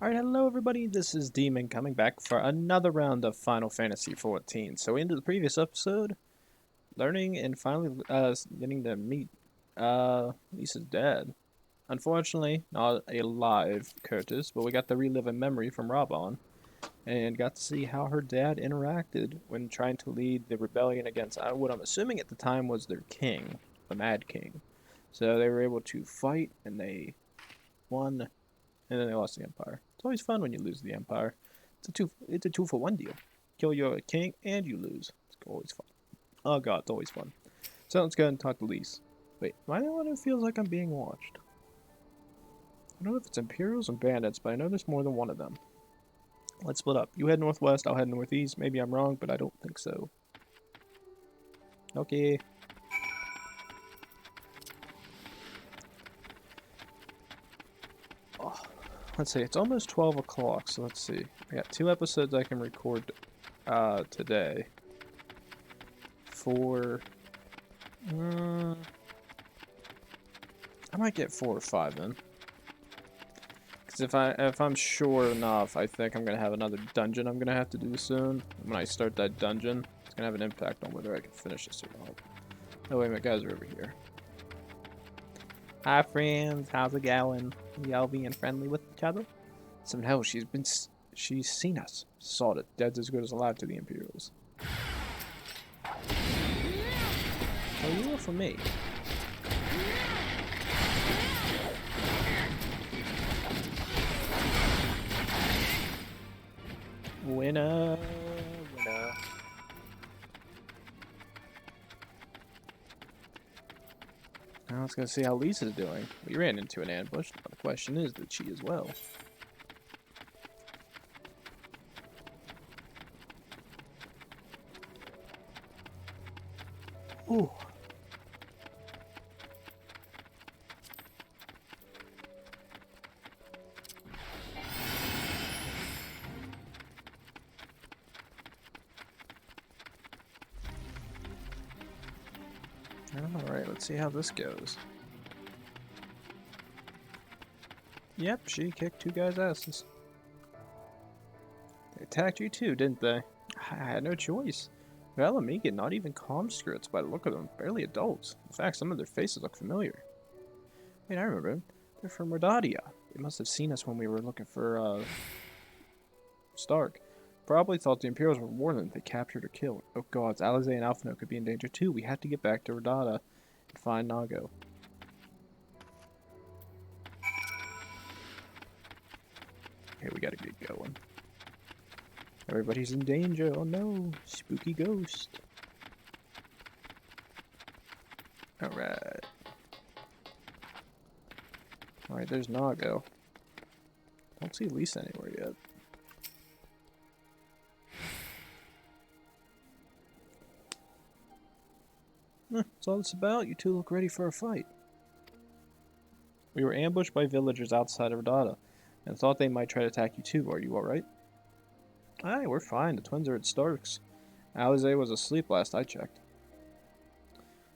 Alright, hello everybody, this is Demon coming back for another round of Final Fantasy XIV. So into the previous episode, learning and finally getting to meet Lisa's dad. Unfortunately, not a live Curtis, but we got to relive a memory from Raban, and got to see how her dad interacted when trying to lead the rebellion against what I'm assuming at the time was their king, the Mad King. So they were able to fight, and they won, and then they lost the Empire. It's always fun when you lose the Empire. It's a two for one deal. Kill your king and you lose. It's always fun. Oh god, it's always fun. So let's go ahead and talk to Lise. Wait, am I the one who feels like I'm being watched? I don't know if it's Imperials and Bandits, but I know there's more than one of them. Let's split up. You head northwest, I'll head northeast. Maybe I'm wrong, but I don't think so. Okay. Oh, let's see, it's almost 12 o'clock, so let's see. I got 2 episodes I can record today. I might get 4 or 5 in. Because if I'm sure enough, I think I'm gonna have another dungeon I'm gonna have to do soon. When I start that dungeon, it's gonna have an impact on whether I can finish this or not. Oh wait a minute, guys are over here. Hi friends, how's it going? Y'all being friendly with each other? Somehow she's seen us. Saw it. Dead's as good as alive to the Imperials. Oh, you were for me. Winner, winner. Now let's go see how Lisa's doing. We ran into an ambush, but the question is, did she as well? Ooh. Alright, let's see how this goes. Yep, she kicked 2 guys' asses. They attacked you too, didn't they? I had no choice. Val and Megan, not even conscripts by the look of them, barely adults. In fact, some of their faces look familiar. Wait, I remember them. They're from Rodadia. They must have seen us when we were looking for, Stark. Probably thought the Imperials were more than they captured or killed. Oh gods, Alize and Alphino could be in danger too. We had to get back to Rodada and find Nago. Okay, we gotta get going. Everybody's in danger. Oh no, spooky ghost. Alright. Alright, there's Nago. Don't see Lisa anywhere yet. That's all it's about. You two look ready for a fight. We were ambushed by villagers outside of Rodada, and thought they might try to attack you too. Are you alright? Aye, we're fine. The twins are at Stark's. Alize was asleep last I checked.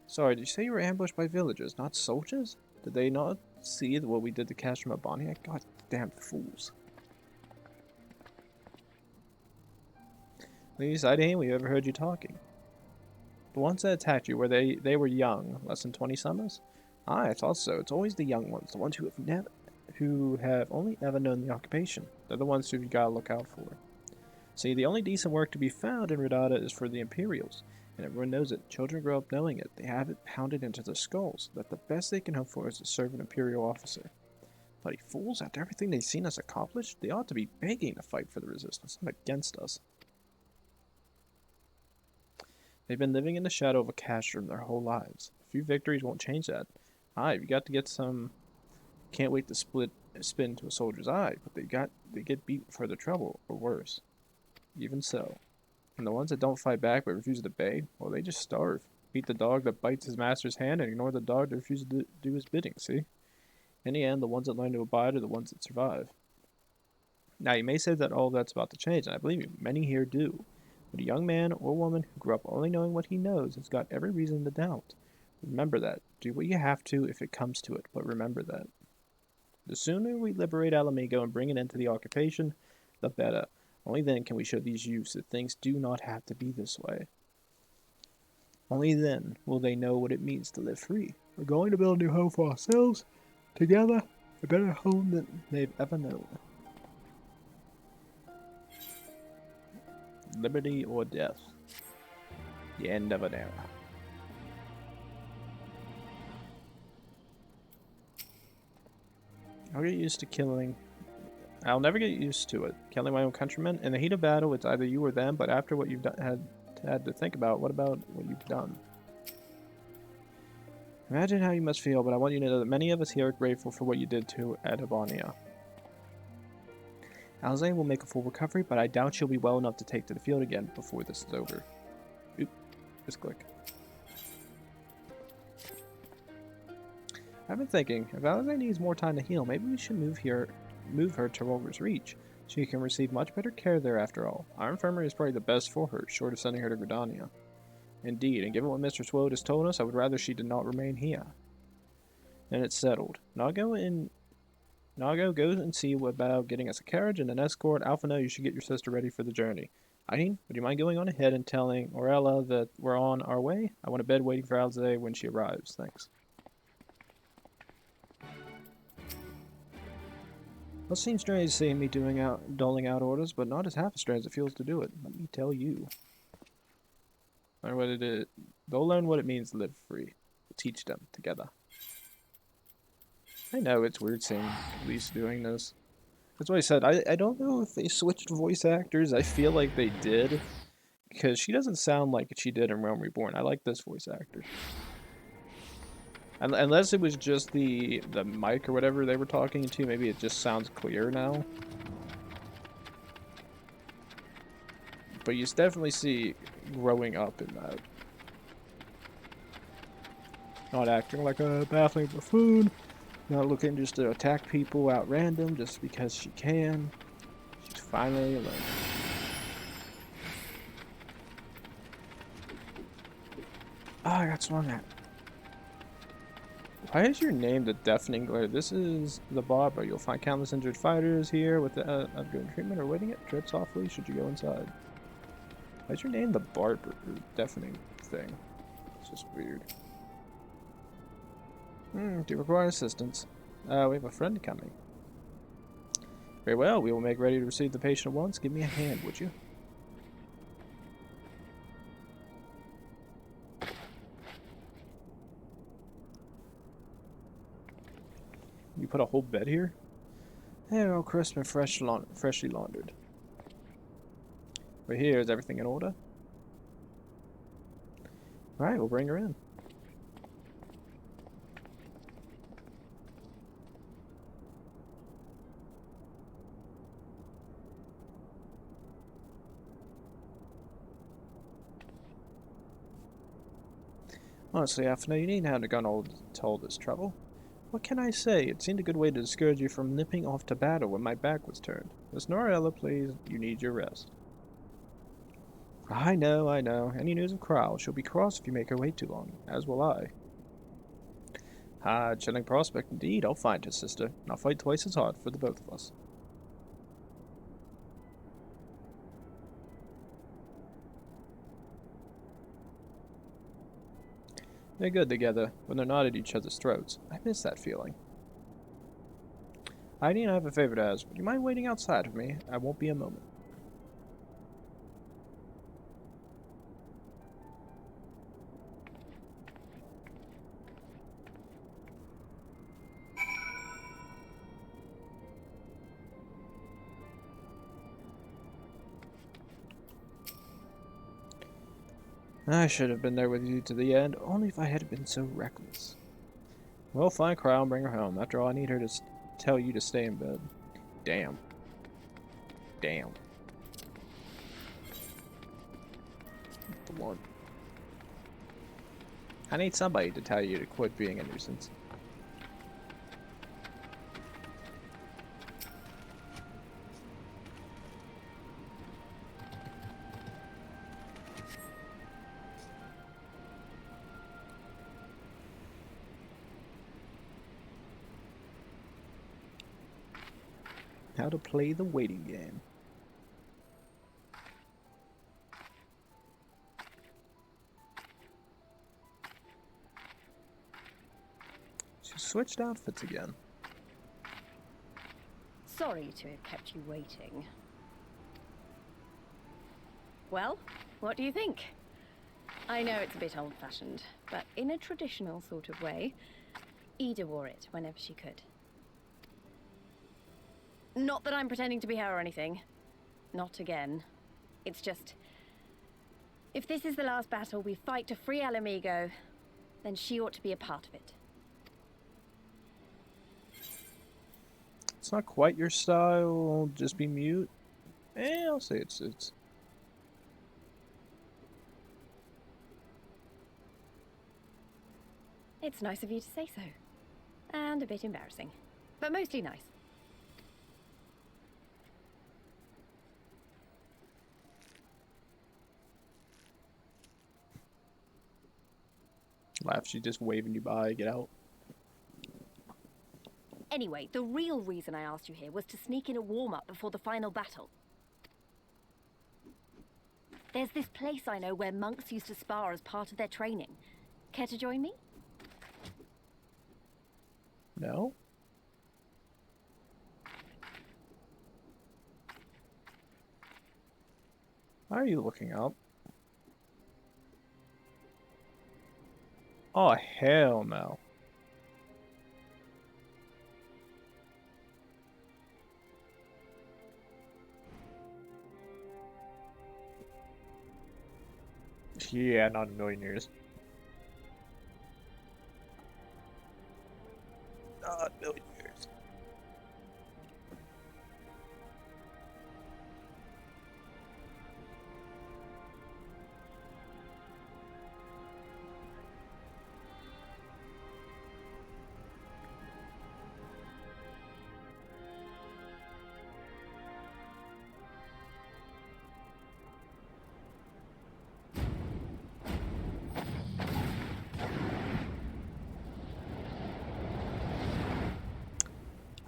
Sorry, did you say you were ambushed by villagers, not soldiers? Did they not see what we did to Castro Mabani? God damn fools. Least I didn't. We ever heard you talking. The ones that attacked you, were they were young, less than 20 summers? Aye, I thought so. It's always the young ones, the ones who have only ever known the occupation. They're the ones who you gotta look out for. See, the only decent work to be found in Rodada is for the Imperials, and everyone knows it. Children grow up knowing it. They have it pounded into their skulls that the best they can hope for is to serve an Imperial officer. Bloody fools, after everything they've seen us accomplish, they ought to be begging to fight for the Resistance, not against us. They've been living in the shadow of a castrum their whole lives. A few victories won't change that. Aye, you got to get some. Can't wait to spin to a soldier's eye, but they get beat for their trouble, or worse. Even so. And the ones that don't fight back but refuse to obey, well, they just starve. Beat the dog that bites his master's hand and ignore the dog that refuses to do his bidding, see? In the end, the ones that learn to abide are the ones that survive. Now, you may say that all that's about to change, and I believe you, many here do. But a young man or woman who grew up only knowing what he knows has got every reason to doubt. Remember that. Do what you have to if it comes to it, but remember that. The sooner we liberate Alamigo and bring it into the occupation, the better. Only then can we show these youths that things do not have to be this way. Only then will they know what it means to live free. We're going to build a new home for ourselves, together, a better home than they've ever known. Liberty or death. The end of an era. I'll get used to killing. I'll never get used to it. Killing my own countrymen. In the heat of battle, it's either you or them, but after what you've had to think about, what about what you've done? Imagine how you must feel, but I want you to know that many of us here are grateful for what you did to Hydaelyn. Alzane will make a full recovery, but I doubt she'll be well enough to take to the field again before this is over. Oop, just click. I've been thinking, if Alzane needs more time to heal, maybe we should move her to Rolver's Reach. She can receive much better care there after all. Our infirmary is probably the best for her, short of sending her to Gridania. Indeed, and given what Mr. Swoad has told us, I would rather she did not remain here. Then it's settled. Nago, go and see about getting us a carriage and an escort. Alphino, you should get your sister ready for the journey. Hydaelyn, would you mind going on ahead and telling Orella that we're on our way? I want a bed waiting for Alzane when she arrives. Thanks. Well, it seems strange seeing me doling out orders, but not as half as strange as it feels to do it. Let me tell you. Learn what it is. They'll learn what it means to live free. We'll teach them together. I know it's weird seeing Elise doing this. That's what I said. I don't know if they switched voice actors. I feel like they did. Because she doesn't sound like she did in Realm Reborn. I like this voice actor. Unless it was just the mic or whatever they were talking to, maybe it just sounds clear now. But you definitely see growing up in that. Not acting like a baffling buffoon. Not looking just to attack people at random just because she can. She's finally alone. Ah, I got swung at. Why is your name the Deafening Glare? This is the Barber. You'll find countless injured fighters here with the undergoing treatment or waiting it. Tread softly should you go inside. Why is your name the Barber? Deafening thing. It's just weird. Do you require assistance? We have a friend coming. Very well, we will make ready to receive the patient at once. Give me a hand, would you? You put a whole bed here? They're all crisp and freshly laundered. Right here, is everything in order? Alright, we'll bring her in. Honestly, Alphino, you needn't have gone to all this trouble. What can I say? It seemed a good way to discourage you from nipping off to battle when my back was turned. Miss Norella, please, you need your rest. I know. Any news of Kral? She'll be cross if you make her wait too long, as will I. Ah, chilling prospect indeed. I'll find her, sister, and I'll fight twice as hard for the both of us. They're good together, when they're not at each other's throats. I miss that feeling. Heidi and I have a favor to ask. Would you mind waiting outside for me? I won't be a moment. I should have been there with you to the end, only if I hadn't been so reckless. We'll find Crow and bring her home. After all, I need her to tell you to stay in bed. Damn. The one. I need somebody to tell you to quit being a nuisance. How to play the waiting game. She switched outfits again. Sorry to have kept you waiting. Well, what do you think? I know it's a bit old-fashioned, but in a traditional sort of way, Ida wore it whenever she could. Not that I'm pretending to be her or anything. Not again. It's just... if this is the last battle we fight to free Alamigo, then she ought to be a part of it. It's not quite your style, just be mute. I'll say it's... It's nice of you to say so. And a bit embarrassing. But mostly nice. Laugh, she's just waving you by, get out. Anyway, the real reason I asked you here was to sneak in a warm-up before the final battle. There's this place I know where monks used to spar as part of their training. Care to join me? No? Why are you looking up? Oh, hell no. Yeah, not in a million years. Not a million years.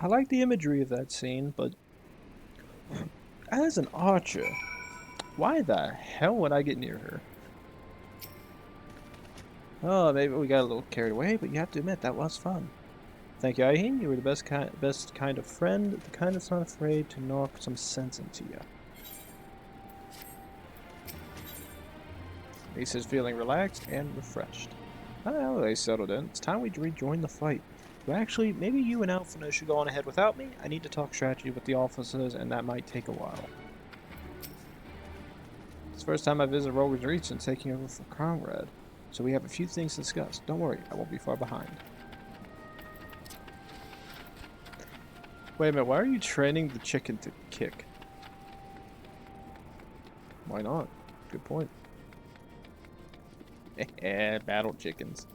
I like the imagery of that scene, but as an archer, why the hell would I get near her? Oh, maybe we got a little carried away, but you have to admit, that was fun. Thank you, Aileen. You were the best kind of friend, the kind that's not afraid to knock some sense into you. Lisa's feeling relaxed and refreshed. Well, they settled in. It's time we rejoin the fight. Well, actually, maybe you and Alphina should go on ahead without me. I need to talk strategy with the officers, and that might take a while. It's the first time I visit Rogue's Reach since taking over for Conrad, so we have a few things to discuss. Don't worry, I won't be far behind. Wait a minute, why are you training the chicken to kick? Why not? Good point. Battle chickens.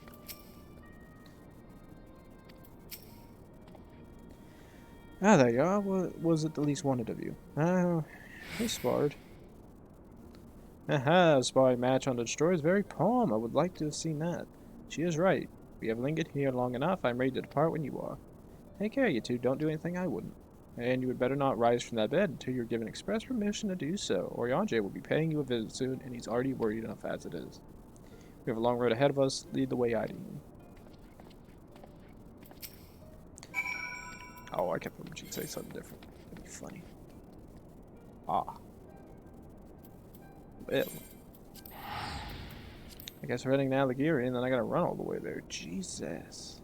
Ah, there you are. Was it the least wanted of you? We sparred. Aha, a sparring match on the Destroyer is very calm. I would like to have seen that. She is right. We have lingered here long enough. I'm ready to depart when you are. Take care, you two. Don't do anything I wouldn't. And you would better not rise from that bed until you're given express permission to do so, or Yonjay will be paying you a visit soon, and he's already worried enough as it is. We have a long road ahead of us. Lead the way, Hydaelyn. Oh, I kept hoping she'd say something different. That'd be funny. Ah. Well. I guess we're heading to Alligiri, and then I gotta run all the way there. Jesus.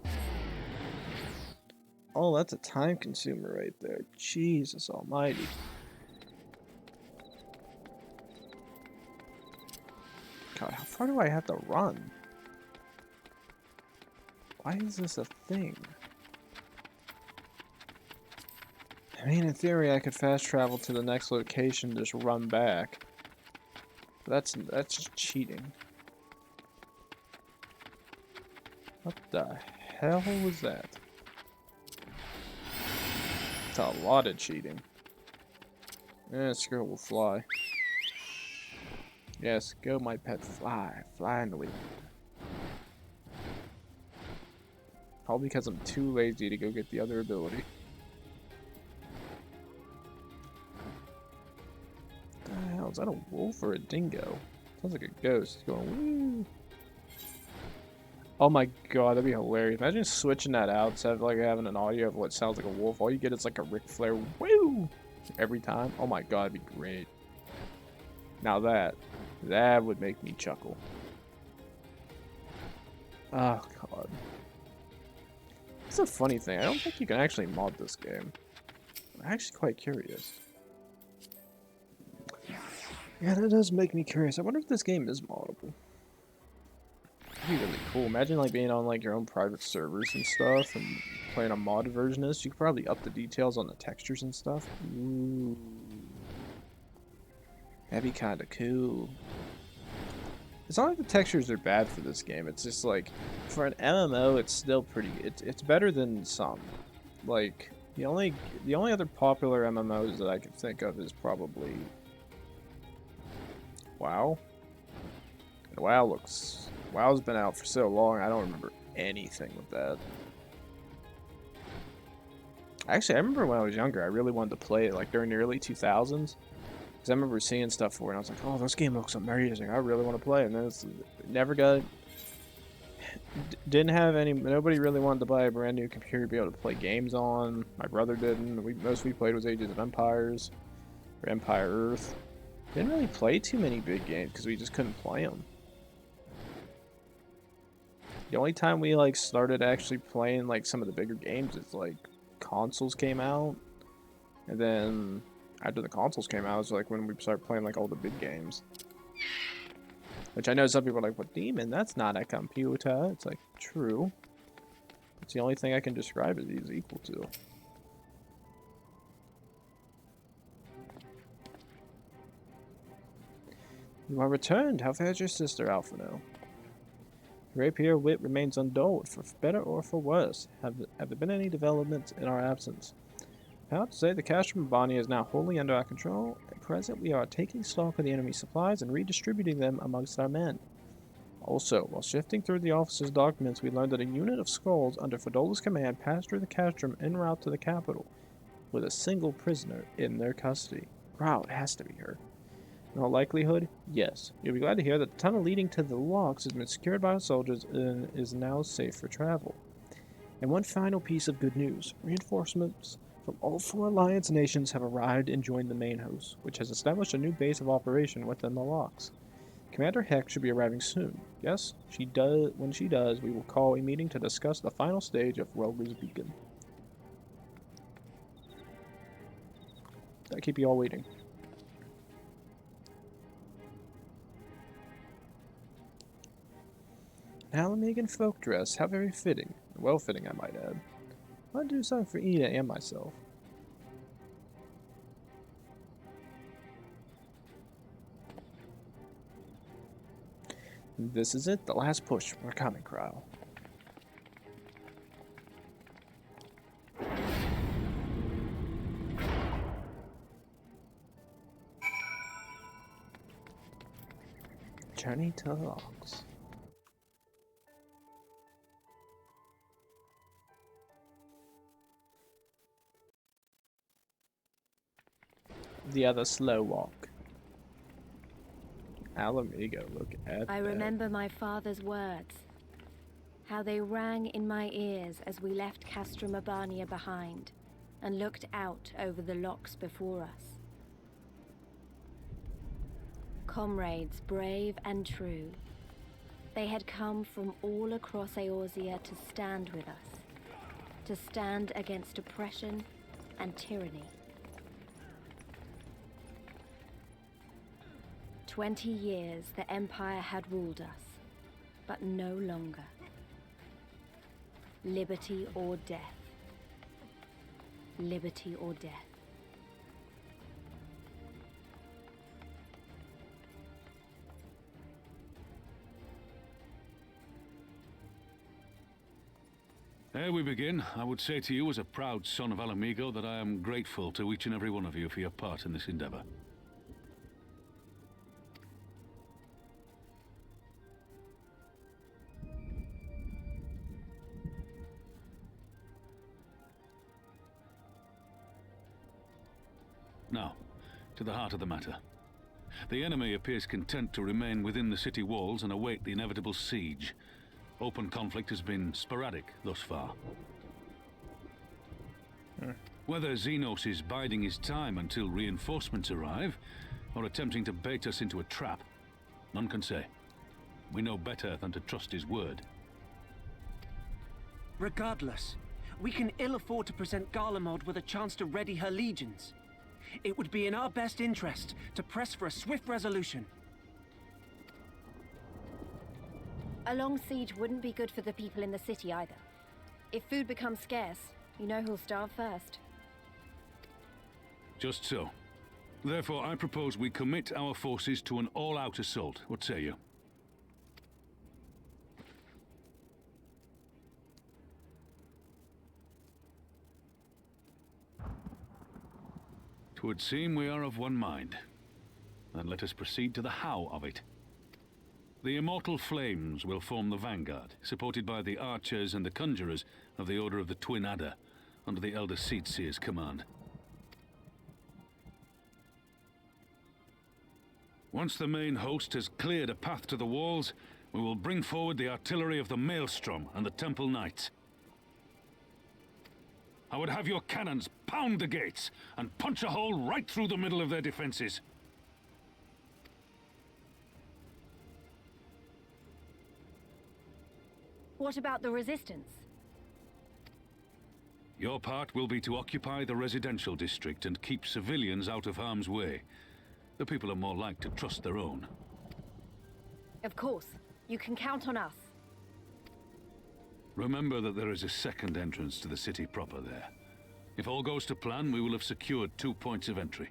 Oh, that's a time consumer right there. Jesus almighty. God, how far do I have to run? Why is this a thing? I mean, in theory, I could fast travel to the next location and just run back. But that's just cheating. What the hell was that? It's a lot of cheating. Screw it, we'll fly. Yes, go my pet, fly. Fly in the wind. All because I'm too lazy to go get the other ability. Is that a wolf or a dingo? Sounds like a ghost. It's going woo. Oh my god, that'd be hilarious. Imagine switching that out instead of like having an audio of what sounds like a wolf. All you get is like a Ric Flair woo every time. Oh my god, it'd be great. Now that would make me chuckle. Oh god. It's a funny thing. I don't think you can actually mod this game. I'm actually quite curious. Yeah, that does make me curious. I wonder if this game is moddable. That'd be really cool. Imagine like being on like your own private servers and stuff and playing a modded version of this. You could probably up the details on the textures and stuff. Ooh. That'd be kinda cool. It's not like the textures are bad for this game. It's just like for an MMO it's still pretty it's better than some. Like the only other popular MMOs that I can think of is probably WoW. And WoW's been out for so long, I don't remember anything with that. Actually, I remember when I was younger, I really wanted to play it, like during the early 2000s. Because I remember seeing stuff for it, and I was like, oh, this game looks amazing, I really want to play it. And then it's never got... Didn't have any... Nobody really wanted to buy a brand new computer to be able to play games on. My brother didn't. Most we played was Ages of Empires. Or Empire Earth. Didn't really play too many big games, because we just couldn't play them. The only time we like started actually playing like some of the bigger games is like consoles came out, and then after the consoles came out, it was like when we started playing like all the big games. Which I know some people are like, "What demon? That's not a computer." It's like true. It's the only thing I can describe it as equal to. You are returned. How fares your sister, Alphino? Rapier wit remains undulled, for better or for worse. Have there been any developments in our absence? Proud to say the cash from Bonnie is now wholly under our control. At present, we are taking stock of the enemy supplies and redistributing them amongst our men. Also, while shifting through the officer's documents, we learned that a unit of skulls under Fedola's command passed through the castrum en route to the capital, with a single prisoner in their custody. Wow, it has to be her. In all likelihood, yes. You'll be glad to hear that the tunnel leading to the Lochs has been secured by our soldiers and is now safe for travel. And one final piece of good news. Reinforcements from all 4 Alliance nations have arrived and joined the main host, which has established a new base of operation within the Lochs. Commander Heck should be arriving soon. Yes, when she does, we will call a meeting to discuss the final stage of Roger's Beacon. I keep you all waiting. Alamegan folk dress, how very fitting. Well fitting, I might add. I'll do something for Ida and myself. This is it, the last push. We're coming, Cryle. Journey to the Lochs. The other slow walk. Alamigo, look at I that. remember my father's words, how they rang in my ears as we left Castrum Urbania behind and looked out over the Lochs before us. Comrades brave and true, they had come from all across Eorzea to stand with us, to stand against oppression and tyranny. 20 years the Empire had ruled us, but no longer. Liberty or death. Liberty or death. Ere we begin, I would say to you as a proud son of Alamigo that I am grateful to each and every one of you for your part in this endeavor. Now, to the heart of the matter. The enemy appears content to remain within the city walls and await the inevitable siege. Open conflict has been sporadic thus far. Whether Xenos is biding his time until reinforcements arrive, or attempting to bait us into a trap, none can say. We know better than to trust his word. Regardless, we can ill afford to present Garlemald with a chance to ready her legions. It would be in our best interest to press for a swift resolution. A long siege wouldn't be good for the people in the city either. If food becomes scarce, you know who'll starve first. Just so. Therefore, I propose we commit our forces to an all-out assault. What say you? It would seem we are of one mind. Then let us proceed to the how of it. The immortal flames will form the vanguard, supported by the archers and the conjurers of the Order of the Twin Adder, under the Elder Seedseer's command. Once the main host has cleared a path to the walls, we will bring forward the artillery of the Maelstrom and the Temple Knights. I would have your cannons pound the gates and punch a hole right through the middle of their defenses. What about the resistance? Your part will be to occupy the residential district and keep civilians out of harm's way. The people are more like to trust their own. Of course. You can count on us. Remember that there is a second entrance to the city proper there. If all goes to plan, we will have secured 2 points of entry.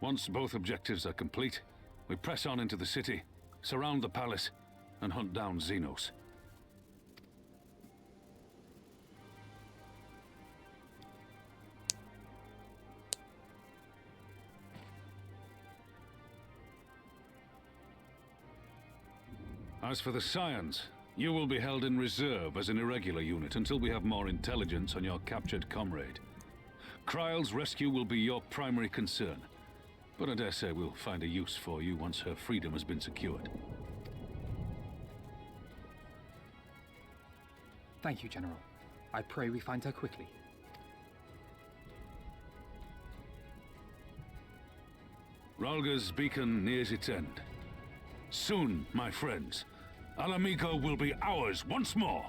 Once both objectives are complete, we press on into the city, surround the palace, and hunt down Xenos. As for the Scions, you will be held in reserve as an irregular unit until we have more intelligence on your captured comrade. Kryle's rescue will be your primary concern, but I dare say we'll find a use for you once her freedom has been secured. Thank you, General. I pray we find her quickly. Rhalga's beacon nears its end. Soon, my friends, Alamigo will be ours once more.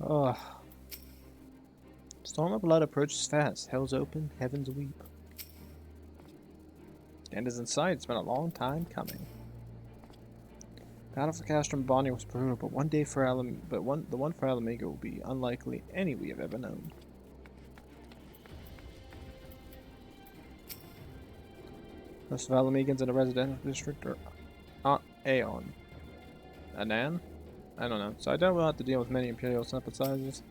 Ugh. Storm of Blood approaches fast. Hell's open, heavens weep. End is in sight. It's been a long time coming. Battle for Castrum Bonnie was brutal, but one day for the one for Alamigo will be unlikely any we have ever known. Most of Alamegans in a residential district are Aeon. Anan? I don't know. So I don't have to deal with many Imperial sympathizers.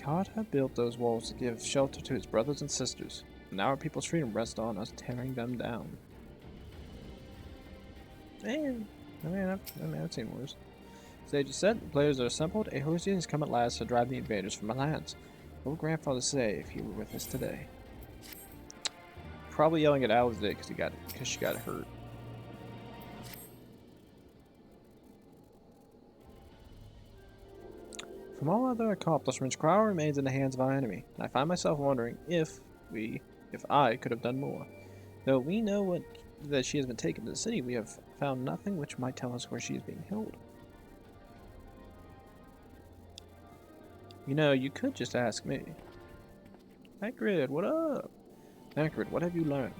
God had built those walls to give shelter to his brothers and sisters. Now our people's freedom rests on us tearing them down. And, I've seen worse. Stage is set, the players are assembled, Eorzeans has come at last to drive the invaders from our lands. What would grandfather say if he were with us today? Probably yelling at Alice today because she got hurt. From all other accomplishments, Crowell remains in the hands of our enemy, and I find myself wondering if I could have done more. Though we know that she has been taken to the city, we have found nothing which might tell us where she is being held. You know, you could just ask me. Hagrid, what up? Hagrid, what have you learned?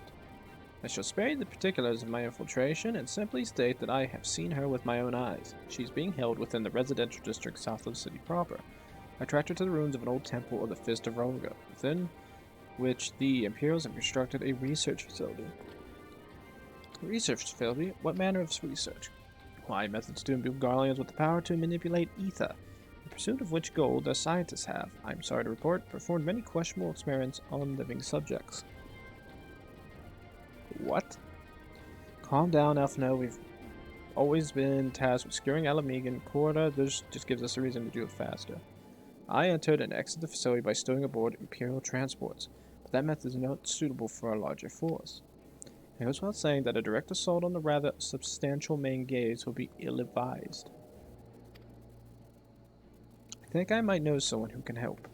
I shall spare you the particulars of my infiltration and simply state that I have seen her with my own eyes. She is being held within the residential district south of the city proper. I tracked her to the ruins of an old temple of the Fist of Rolga, within which the Imperials have constructed a research facility. Research facility? What manner of research? Why, methods to imbue Garleans with the power to manipulate ether. in pursuit of which goal the scientists have, I'm sorry to report, performed many questionable experiments on living subjects. What? Calm down, Elfno. We've always been tasked with securing Alamegan. Corda, this just gives us a reason to do it faster. I entered and exited the facility by stowing aboard Imperial transports, but that method is not suitable for a larger force. It goes without saying that a direct assault on the rather substantial main gates will be ill-advised. I think I might know someone who can help.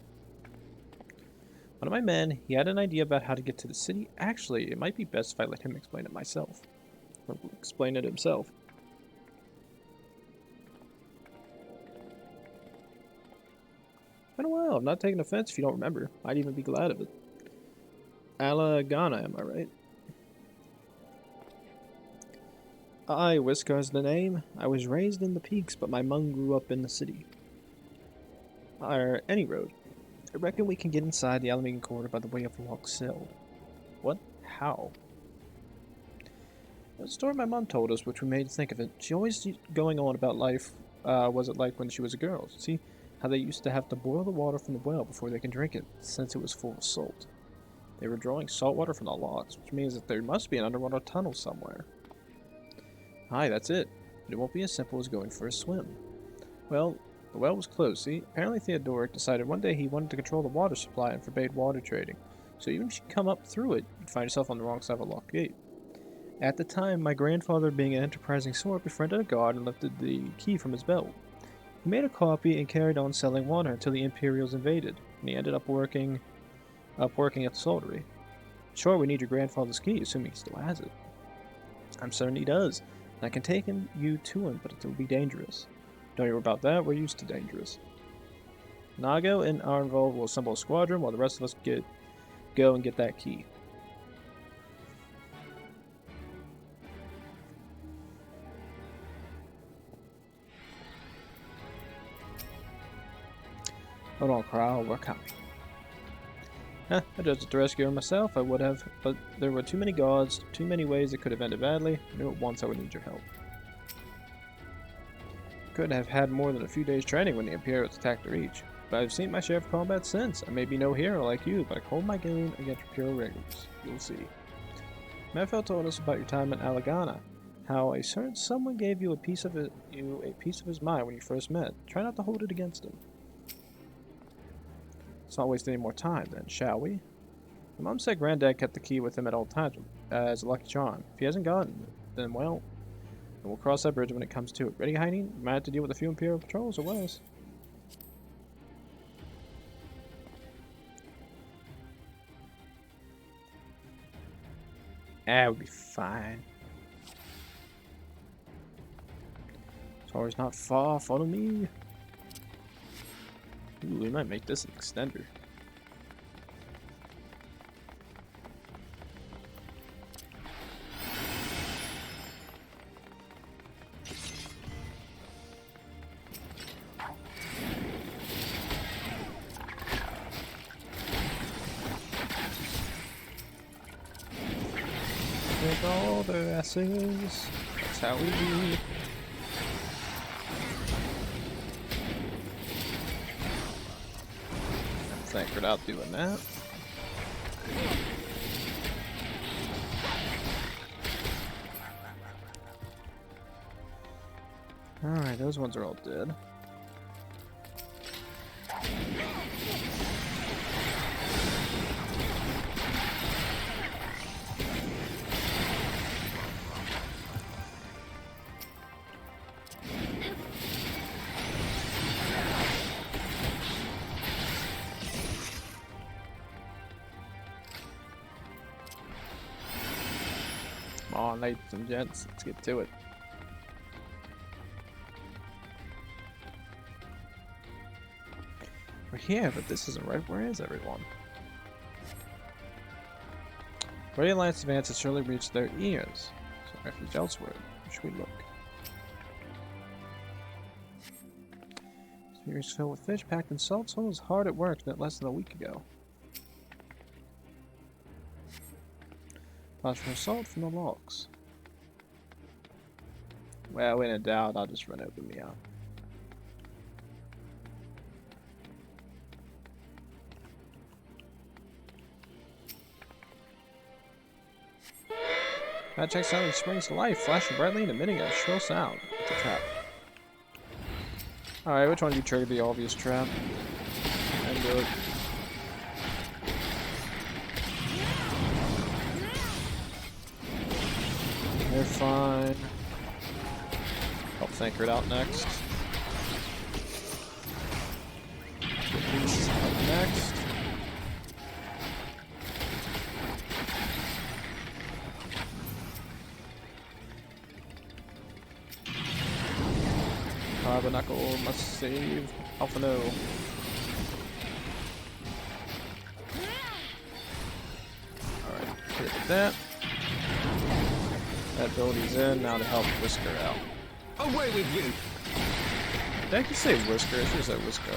One of my men, he had an idea about how to get to the city. Actually, it might be best if I let him explain it myself. Or explain it himself. Been a while. I'm not taking offense if you don't remember. I'd even be glad of it. Alagana, am I right? Aye, Whiskar's the name. I was raised in the peaks, but my mum grew up in the city. Any road. I reckon we can get inside the Alamegan corridor by the way of Lochs. What? How? The story my mum told us, which we made think of it. She always going on about life, was it like when she was a girl. See, how they used to have to boil the water from the well before they can drink it, since it was full of salt. They were drawing salt water from the Lochs, which means that there must be an underwater tunnel somewhere. Aye, that's it. But it won't be as simple as going for a swim. Well, the well was closed, see? Apparently Theodoric decided one day he wanted to control the water supply and forbade water trading. So even if you come up through it, you'd find yourself on the wrong side of a locked gate. At the time, my grandfather, being an enterprising sort, befriended a guard and lifted the key from his belt. He made a copy and carried on selling water until the Imperials invaded, and he ended up working at the saltery. Sure, we need your grandfather's key, assuming he still has it. I'm certain he does, and I can take you to him, but it will be dangerous. Don't worry about that, we're used to dangerous. Nago and Arnvold will assemble a squadron while the rest of us go and get that key. Hold on, Kral, we're coming. I judged to rescue her myself, I would have, but there were too many gods, too many ways it could have ended badly. I knew at once I would need your help. Could have had more than a few days training when the Imperials attacked the Reach, but I've seen my share of combat since. I may be no hero like you, but I hold my game against Imperial regulars. You'll see. Melfel told us about your time in Alagana, how a certain someone gave you a piece of his mind when you first met. Try not to hold it against him. Let's not waste any more time, then, shall we? My mom said Granddad kept the key with him at all times as a lucky charm. If he hasn't gotten it, then, well, we'll cross that bridge when it comes to it. Ready, Hydaelyn? You might have to deal with a few Imperial patrols, or worse. We'll be fine. Sorry's not far, follow me. Ooh, we might make this an extender. Take all the asses. That's how we do. Thank out doing that. Alright, those ones are all dead. Come on, ladies and gents, let's get to it. We're here, but this isn't right. Where is everyone? Ray Alliance advance has surely reached their ears. So refuge elsewhere. Where should we look? Spheres filled with fish packed in salt. Someone was hard at work less than a week ago. Pause for salt from the Lochs. Well, when in doubt, I'll just run over me out. That check suddenly springs to life, flashing brightly and emitting a shrill sound. It's a trap. Alright, which one do you trigger the obvious trap? And do it. They're fine. Help Anchor it out next. These up next. Tabernacle must save. Alpha no. Alright, hit that. That ability's in, now to help Whisker out. Away with you! Did I just say Whisker? I should have said Whisker.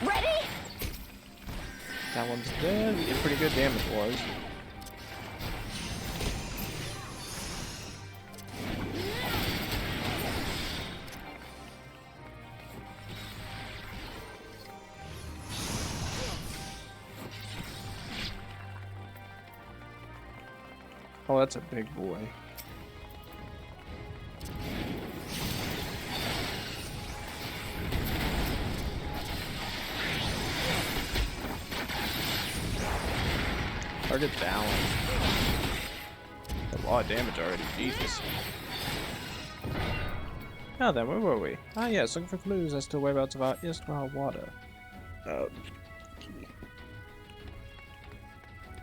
Ready? That one's dead. We did pretty good damage was. Oh, that's a big boy. Target down. A lot of damage already, Jesus. Now then, where were we? Ah yes, looking for clues as to whereabouts of our Istral water.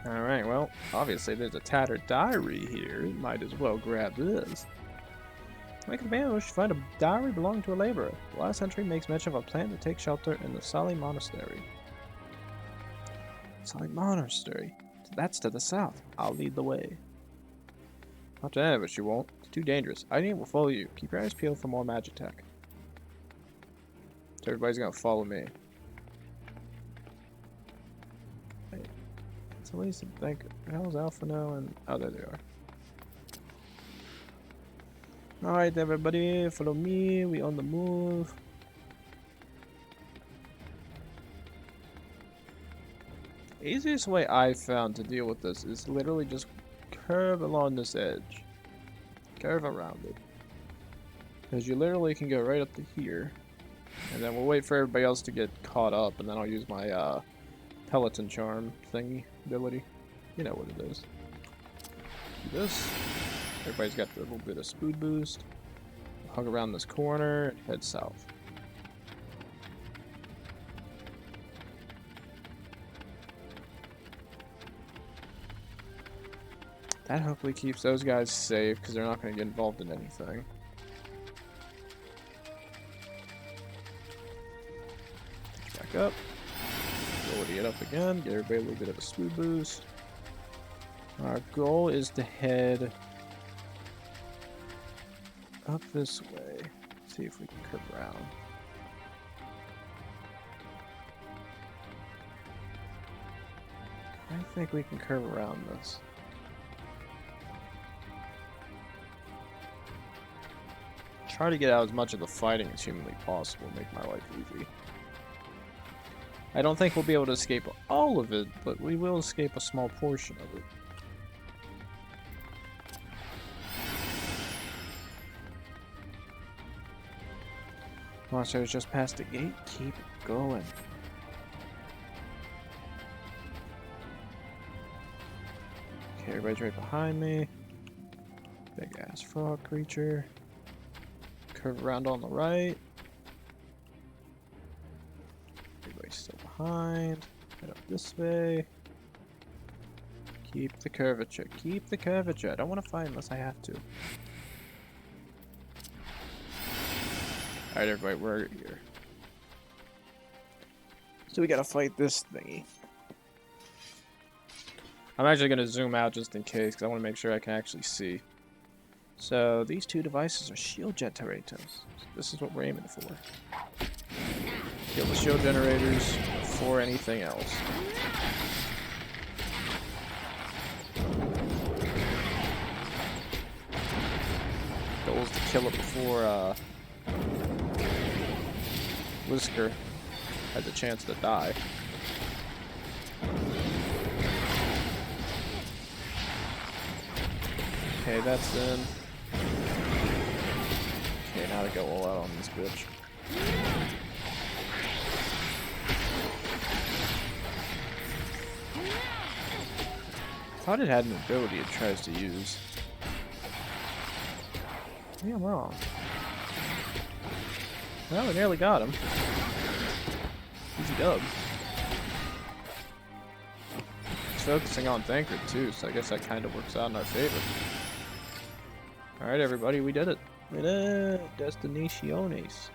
Alright, well, obviously there's a tattered diary here. Might as well grab this. Make a ambush, find a diary belonging to a laborer. The last entry makes mention of a plan to take shelter in the Sali Monastery. Sali Monastery? That's to the south. I'll lead the way. Not to ambush, you won't. It's too dangerous. I will follow you. Keep your eyes peeled for more magic tech. So everybody's gonna follow me. At least I think how's Alpha now and oh there they are. Alright everybody, follow me, we on the move. Easiest way I found to deal with this is literally just curve along this edge. Curve around it. Because you literally can go right up to here. And then we'll wait for everybody else to get caught up and then I'll use my Peloton charm thingy ability. You know what it is. Do this. Everybody's got the little bit of speed boost. Hug around this corner and head south. That hopefully keeps those guys safe because they're not going to get involved in anything. Back up. Ability it up again, get everybody a little bit of a speed boost. Our goal is to head up this way. See if we can curve around. I think we can curve around this. Try to get out as much of the fighting as humanly possible, make my life easy. I don't think we'll be able to escape all of it, but we will escape a small portion of it. Monsters just past the gate, keep going. Okay, everybody's right behind me. Big ass frog creature. Curve around on the right. Everybody's still behind. Head up this way. Keep the curvature. Keep the curvature. I don't want to fight unless I have to. Alright, everybody, we're here. So we gotta fight this thingy. I'm actually gonna zoom out just in case, because I want to make sure I can actually see. So these two devices are shield generators. So this is what we're aiming for. Kill the shield generators before anything else. Goal is to kill it before Whisker has a chance to die. Okay, that's in. Okay, now to go all out on this bitch. I thought it had an ability it tries to use. Maybe I'm wrong. Well, we nearly got him. Easy dub. He's focusing on Thancred too, so I guess that kind of works out in our favor. Alright everybody, we did it. We did it! Destinaciones.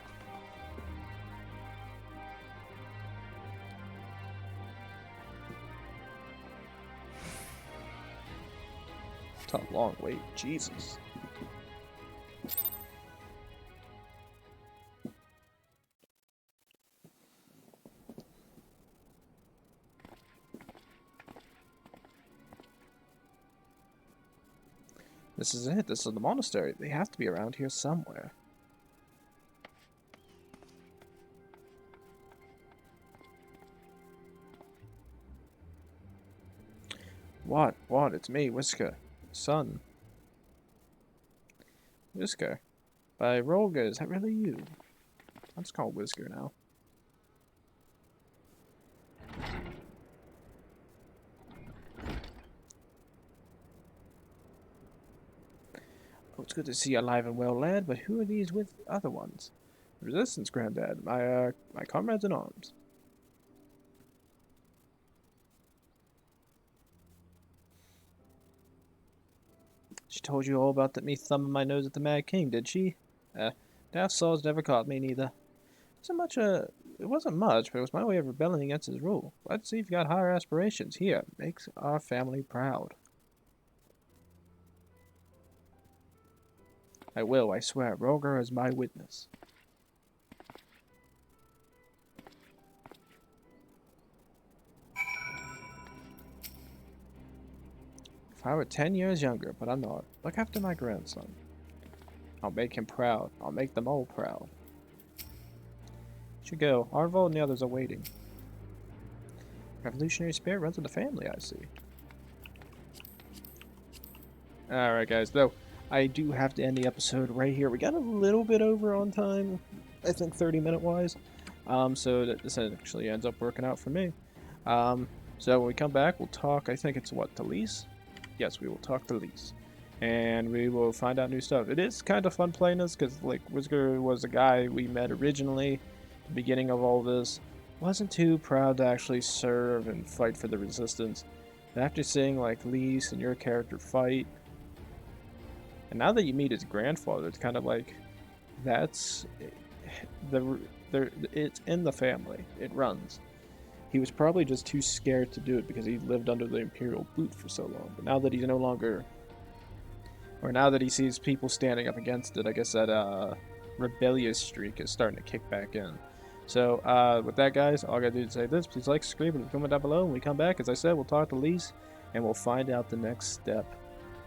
It's a long wait, Jesus. This is it. This is the monastery. They have to be around here somewhere. What? What? It's me, Whisker. Son. Whisker. By Rolga, is that really you? I'm just called Whisker now. Oh, it's good to see you alive and well, lad, but who are these with other ones? Resistance, Granddad. My comrades in arms. She told you all about me thumbing my nose at the Mad King, did she? Daft Saws never caught me, neither. It wasn't much, but it was my way of rebelling against his rule. Let's see if you got higher aspirations. Here, makes our family proud. I will, I swear. Roger is my witness. If I were 10 years younger, but I'm not. Look after my grandson. I'll make him proud. I'll make them all proud. Should go. Arvold and the others are waiting. Revolutionary spirit runs in the family, I see. Alright guys, though I do have to end the episode right here. We got a little bit over on time, I think 30-minute wise. So that this actually ends up working out for me. So when we come back, we'll talk, I think it's what, to Lise? Yes, we will talk to Lise. And we will find out new stuff. It is kind of fun playing this, because like Whisker was a guy we met originally at the beginning of all this. Wasn't too proud to actually serve and fight for the resistance. And after seeing like Lise and your character fight, and now that you meet his grandfather, it's kind of like that's it's in the family. It runs. He was probably just too scared to do it because he lived under the Imperial boot for so long. But now that he's no longer, or now that he sees people standing up against it, I guess that rebellious streak is starting to kick back in. So with that, guys, all I gotta do is say this: please like, subscribe, and comment down below. When we come back, as I said, we'll talk to Lise, and we'll find out the next step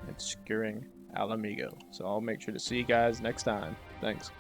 in securing Alamigo. So I'll make sure to see you guys next time. Thanks.